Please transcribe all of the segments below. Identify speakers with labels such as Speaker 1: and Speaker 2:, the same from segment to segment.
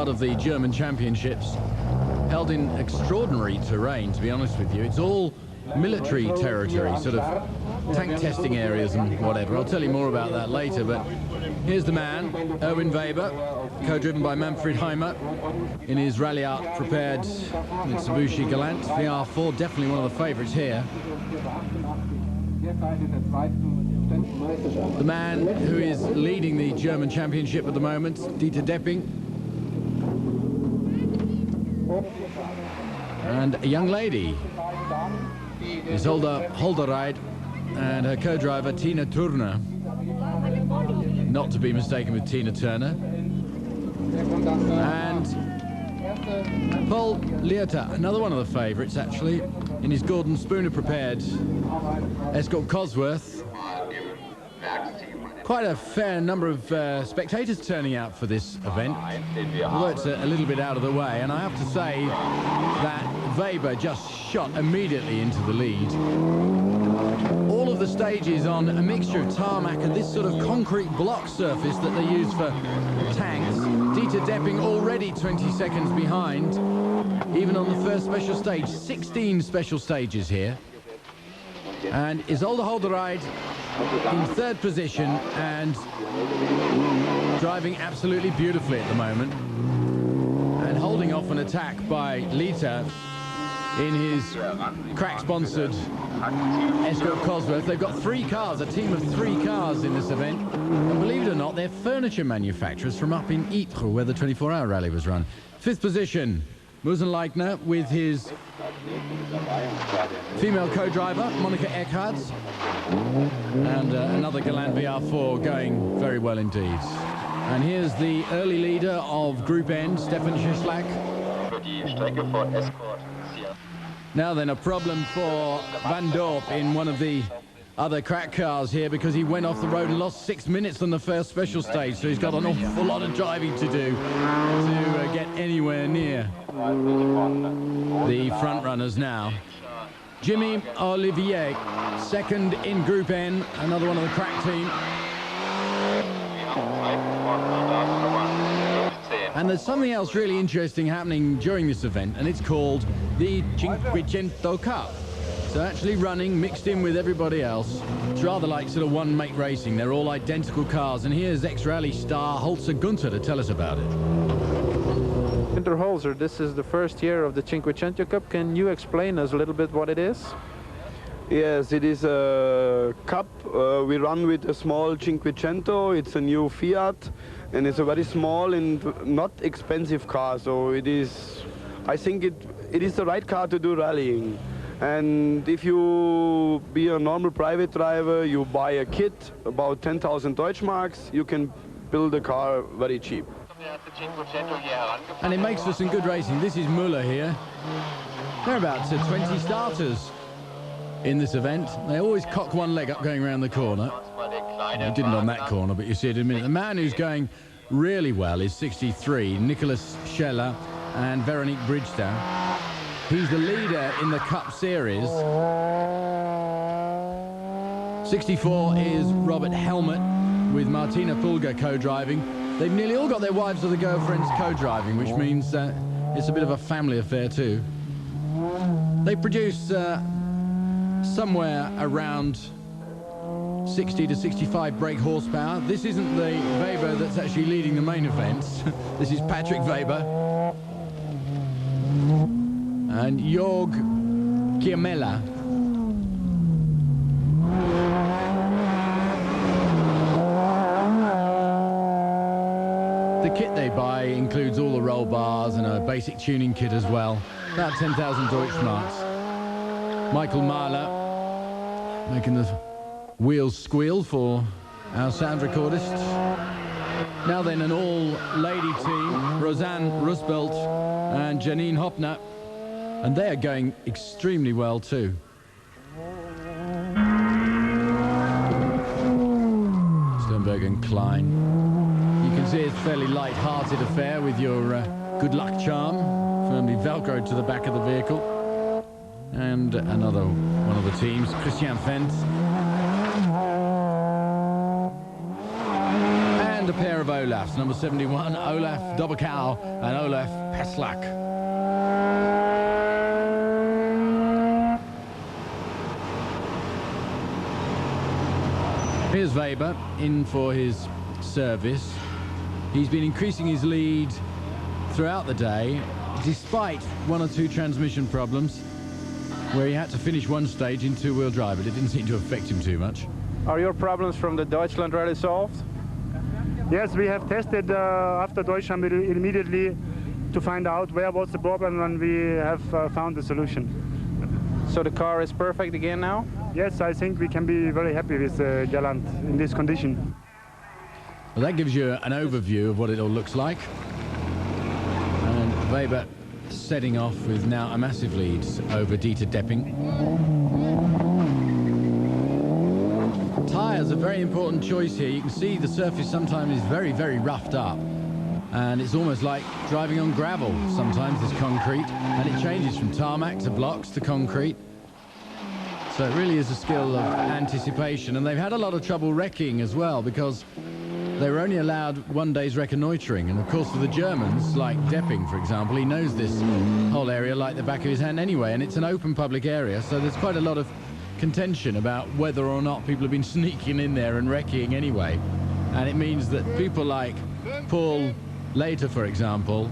Speaker 1: part of the German Championships, held in extraordinary terrain, to be honest with you. It's all military territory, sort of tank testing areas and whatever. I'll tell you more about that later, but here's the man, Erwin Weber, co-driven by Manfred Heimer in his Rally Art prepared Mitsubishi Galant VR4, definitely one of the favourites here. The man who is leading the German Championship at the moment, Dieter Depping. And a young lady, Isolde Holderreid, and her co-driver Tina Turner, not to be mistaken with Tina Turner, and Paul Leota, another one of the favourites actually, in his Gordon Spooner prepared Escort Cosworth. Quite a fair number of spectators turning out for this event, although it's a little bit out of the way, and I have to say that Weber just shot immediately into the lead. All of the stages on a mixture of tarmac and this sort of concrete block surface that they use for tanks. Dieter Depping already 20 seconds behind, even on the first special stage. 16 special stages here. And Isolde Holderreid in third position and driving absolutely beautifully at the moment, and holding off an attack by Lita in his crack-sponsored Escort Cosworth. They've got 3 cars, a team of 3 cars in this event, and believe it or not, they're furniture manufacturers from up in Ypres, where the 24-hour rally was run. Fifth position, Musenleitner with his female co-driver, Monika Eckhardt, and another Galant VR4 going very well indeed. And here's the early leader of Group N, Stefan Schischlak. Now then, a problem for Van Dorp in one of the other crack cars here, because he went off the road and lost 6 minutes on the first special stage, so he's got an awful lot of driving to do to get anywhere near the front runners now. Jimmy Olivier, second in Group N, another one of the crack team. And there's something else really interesting happening during this event, and it's called the Cinquecento Cup. So actually running mixed in with everybody else. It's rather like sort of one-make racing. They're all identical cars, and here's ex-rally star Holzer Gunther to tell us about it.
Speaker 2: Günter Holzer, this is the first year of the Cinquecento Cup. Can you explain us a little bit what it is?
Speaker 3: Yes, it is a cup. We run with a small Cinquecento. It's a new Fiat, and it's a very small and not expensive car. So it is, I think it is the right car to do rallying. And if you be a normal private driver, you buy a kit, about 10,000 Deutschmarks, you can build a car very cheap.
Speaker 1: And it makes for some good racing. This is Müller here. There are about 20 starters in this event. They always cock one leg up going around the corner. He didn't on that corner, but you see it in a minute. The man who's going really well is 63, Nicholas Scheller and Veronique Bridgestone. He's the leader in the Cup Series. 64 is Robert Helmut with Martina Fulger co-driving. They've nearly all got their wives or their girlfriends co-driving, which means it's a bit of a family affair too. They produce somewhere around 60 to 65 brake horsepower. This isn't the Weber that's actually leading the main event. This is Patrick Weber. And Jörg Kiemela. The kit they buy includes all the roll bars and a basic tuning kit as well. About 10,000 Deutschmarks. Michael Mahler making the wheels squeal for our sound recordist. Now then, an all-lady team, Rosanne Rusbelt and Janine Hoppner. And they are going extremely well too. Sternberg and Klein. You can see it's a fairly light-hearted affair with your good luck charm firmly velcroed to the back of the vehicle. And another one of the teams, Christian Fent. And a pair of of Olafs, number 71, Olaf Dobberkow and Olaf Peslak. Here's Weber in for his service. He's been increasing his lead throughout the day, despite one or two transmission problems, where he had to finish one stage in two-wheel drive, but it didn't seem to affect him too much.
Speaker 2: Are your problems from the Deutschland rally solved?
Speaker 4: Yes, we have tested after Deutschland immediately to find out where was the problem, and we have found the solution.
Speaker 2: So the car is perfect again now?
Speaker 4: Yes, I think we can be very happy with Galant in this condition.
Speaker 1: Well, that gives you an overview of what it all looks like. And Weber setting off with now a massive lead over Dieter Depping. Tyres a very important choice here. You can see the surface sometimes is very, very roughed up. And it's almost like driving on gravel sometimes, this concrete. And it changes from tarmac to blocks to concrete. So it really is a skill of anticipation. And they've had a lot of trouble wrecking as well, because they were only allowed one day's reconnoitering. And of course, for the Germans, like Depping, for example, he knows this whole area like the back of his hand anyway. And it's an open public area, so there's quite a lot of contention about whether or not people have been sneaking in there and wrecking anyway. And it means that people like Paul Later, for example,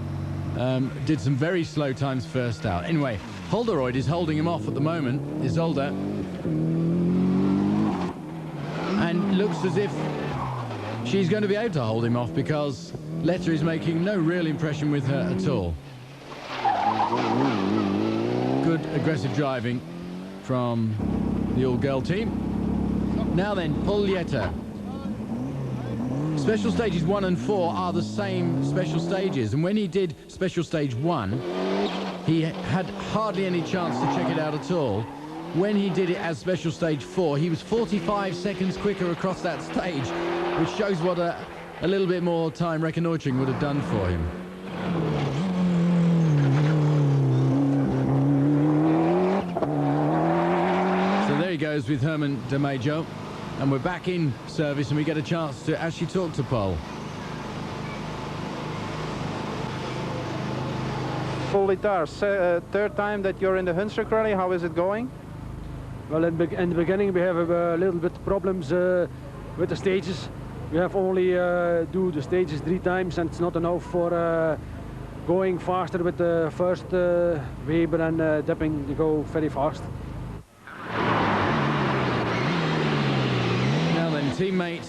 Speaker 1: did some very slow times first out. Anyway, Holderoyd is holding him off at the moment, Isolde. And looks as if she's going to be able to hold him off, because Letter is making no real impression with her at all. Good aggressive driving from the all-girl team. Now then, Paul Letter. Special stages 1 and 4 are the same special stages, and when he did special stage 1, he had hardly any chance to check it out at all. When he did it as special stage 4, he was 45 seconds quicker across that stage, which shows what a little bit more time reconnoitering would have done for him. So there he goes with Herman de Majo. And we're back in service, and we get a chance to actually talk to Paul.
Speaker 2: Paul Littard, third time that you're in the Hunsruck rally. How is it going?
Speaker 5: Well, in the beginning we have a little bit problems with the stages. We have only do the stages 3 times, and it's not enough for going faster with the first Weber and Depping to go very fast.
Speaker 1: Teammate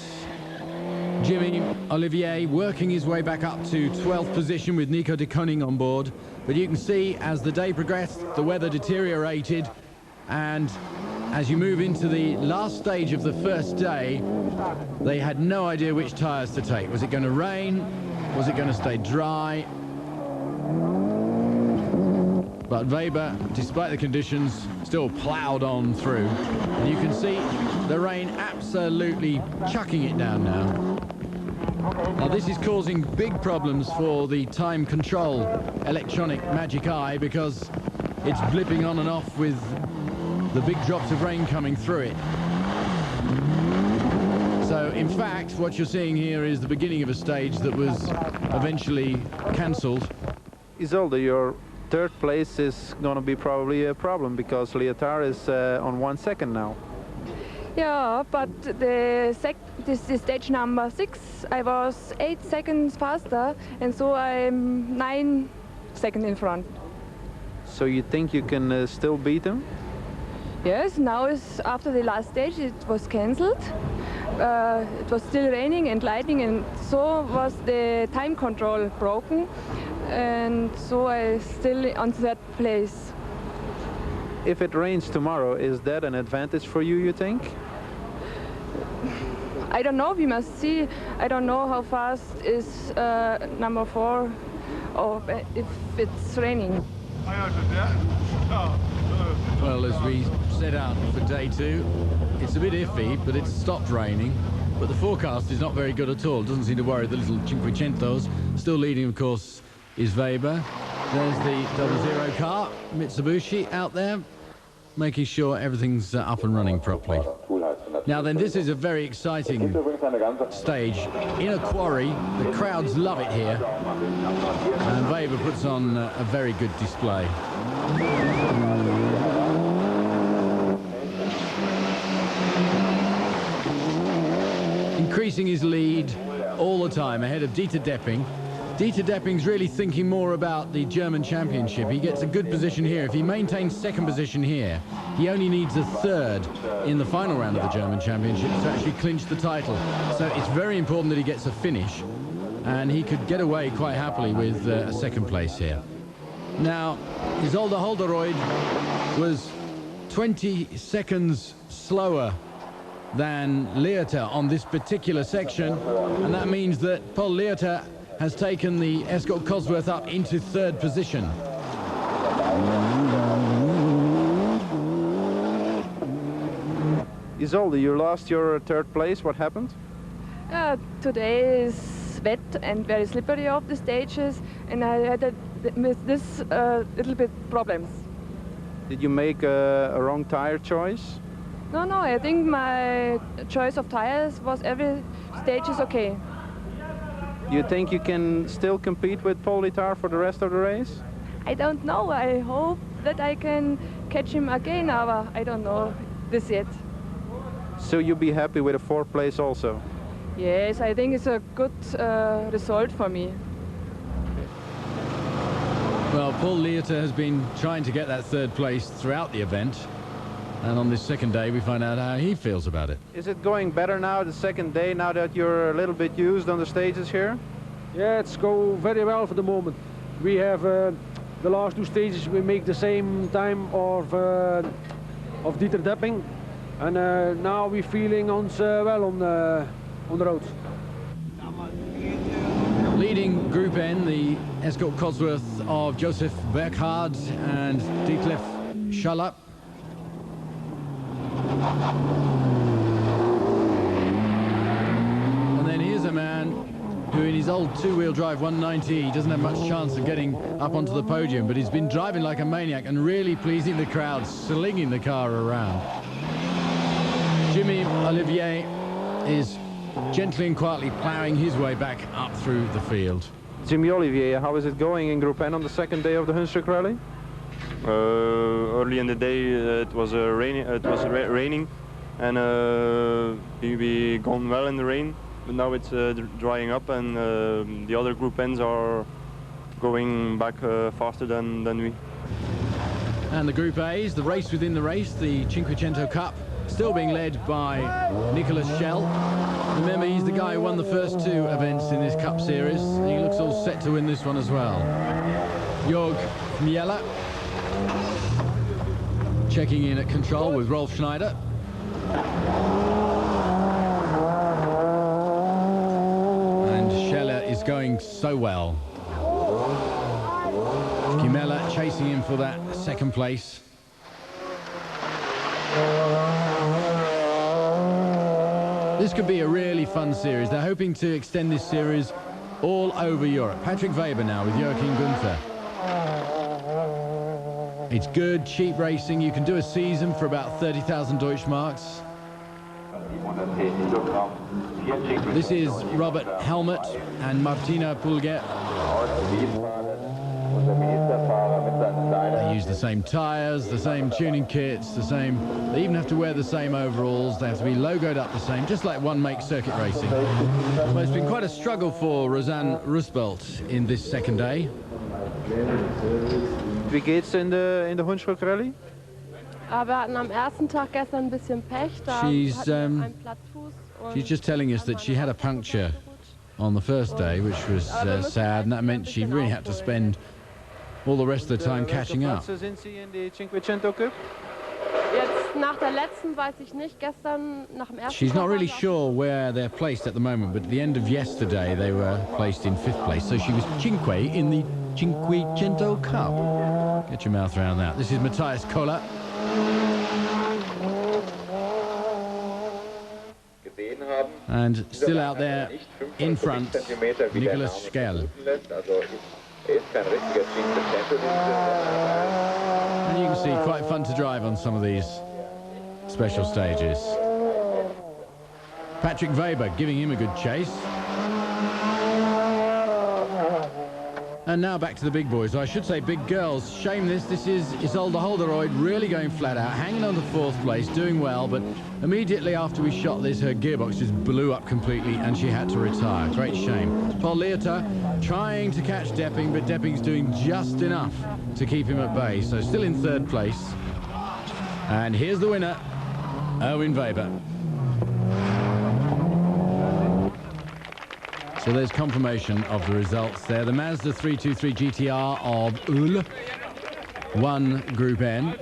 Speaker 1: Jimmy Olivier working his way back up to 12th position with Nico de Koning on board. But you can see as the day progressed, the weather deteriorated, and as you move into the last stage of the first day, they had no idea which tyres to take. Was it going to rain? Was it going to stay dry? But Weber, despite the conditions, still ploughed on through. And you can see the rain absolutely chucking it down now. Now this is causing big problems for the time control electronic Magic Eye, because it's blipping on and off with the big drops of rain coming through it. So in fact, what you're seeing here is the beginning of a stage that was eventually cancelled.
Speaker 2: Isolde, your third place is going to be probably a problem, because Leotard is on 1 second now.
Speaker 6: Yeah, but this is stage number 6. I was 8 seconds faster, and so I'm 9 seconds in front.
Speaker 2: So you think you can still beat him?
Speaker 6: Yes, now is after the last stage it was cancelled. It was still raining and lightning, and so was the time control broken. And so I still on third place.
Speaker 2: If it rains tomorrow, is that an advantage for you, you think?
Speaker 6: I don't know, we must see. I don't know how fast is number 4, or if it's raining.
Speaker 1: Well, as we set out for day 2, it's a bit iffy, but it's stopped raining. But the forecast is not very good at all. It doesn't seem to worry the little Cinquecentos. Still leading, of course, is Weber. There's the 00 car, Mitsubishi, out there, making sure everything's up and running properly. Now then, this is a very exciting stage. In a quarry, the crowds love it here. And Weber puts on a very good display. Increasing his lead all the time ahead of Dieter Depping. Dieter Depping's really thinking more about the German Championship. He gets a good position here. If he maintains second position here, he only needs a third in the final round of the German Championship to actually clinch the title. So it's very important that he gets a finish, and he could get away quite happily with a second place here. Now, Isolde Holderoyd was 20 seconds slower than Leerter on this particular section, and that means that Paul Leerter has taken the Escort Cosworth up into third position.
Speaker 2: Isolde, you lost your third place. What happened?
Speaker 6: Today is wet and very slippery off the stages, and I had with this little bit problems.
Speaker 2: Did you make a wrong tire choice?
Speaker 6: No, I think my choice of tires was every stage is okay.
Speaker 2: You think you can still compete with Paul Leerter for the rest of the race?
Speaker 6: I don't know. I hope that I can catch him again, but I don't know this yet.
Speaker 2: So you'll be happy with a fourth place also?
Speaker 6: Yes, I think it's a good result for me.
Speaker 1: Well, Paul Leerter has been trying to get that third place throughout the event, and on this second day we find out how he feels about it.
Speaker 2: Is it going better now, the second day, now that you're a little bit used on the stages here?
Speaker 5: Yeah, it's going very well for the moment. We have the last two stages, we make the same time of Dieter Depping, and now we're feeling ons well on the road.
Speaker 1: Leading Group N, the Escort Cosworth of Joseph Burkhardt and Detlef Schaller. And then here's a man who in his old two-wheel drive 190 doesn't have much chance of getting up onto the podium, but he's been driving like a maniac and really pleasing the crowd, slinging the car around. Jimmy Olivier is gently and quietly ploughing his way back up through the field.
Speaker 2: Jimmy Olivier, how is it going in Group N on the second day of the Hunsruck Rally?
Speaker 7: Early in the day it was raining, and we gone well in the rain, but now it's drying up, and the other Group N's are going back faster than we.
Speaker 1: And the Group A's, the race within the race, the Cinquecento Cup, still being led by Nicolas Schell. Remember, he's the guy who won the first two events in this Cup series, and he looks all set to win this one as well. Jörg Miele checking in at control with Rolf Schneider. And Scheller is going so well. Kimela chasing him for that second place. This could be a really fun series. They're hoping to extend this series all over Europe. Patrick Weber now with Joachim Günther. It's good, cheap racing. You can do a season for about 30,000 Deutschmarks. This is Robert Helmut and Martina Pulger. They use the same tires, the same tuning kits, they even have to wear the same overalls. They have to be logoed up the same, just like one makes circuit racing. Well, it's been quite a struggle for Rosanne Rusbelt in this second day.
Speaker 2: Wie geht's in the Hunsruck Rally?
Speaker 8: Wir hatten am ersten Tag gestern ein bisschen Pech.
Speaker 1: She's just telling us that she had a puncture on the first day, which was sad, and that meant she really had to spend all the rest of the time catching up.
Speaker 2: Sind Sie in die Cinquecento Cup?
Speaker 8: Jetzt nach der letzten weiß ich nicht. Gestern nach dem ersten.
Speaker 1: She's not really sure where they're placed at the moment, but at the end of yesterday they were placed in 5th place, so she was Cinque in the Cinquecento Cup. Get your mouth around that. This is Matthias Kohler. And still out there in front, Nicolas Schell. And you can see quite fun to drive on some of these special stages. Patrick Weber giving him a good chase. And now back to the big boys. I should say big girls. Shame this. This is Isolde Holderoyd really going flat out, hanging on to 4th place, doing well, but immediately after we shot this, her gearbox just blew up completely and she had to retire. Great shame. Paul Leota trying to catch Depping, but Depping's doing just enough to keep him at bay. So still in 3rd place. And here's the winner, Erwin Weber. So there's confirmation of the results there. The Mazda 323 GTR of Uhl won Group N.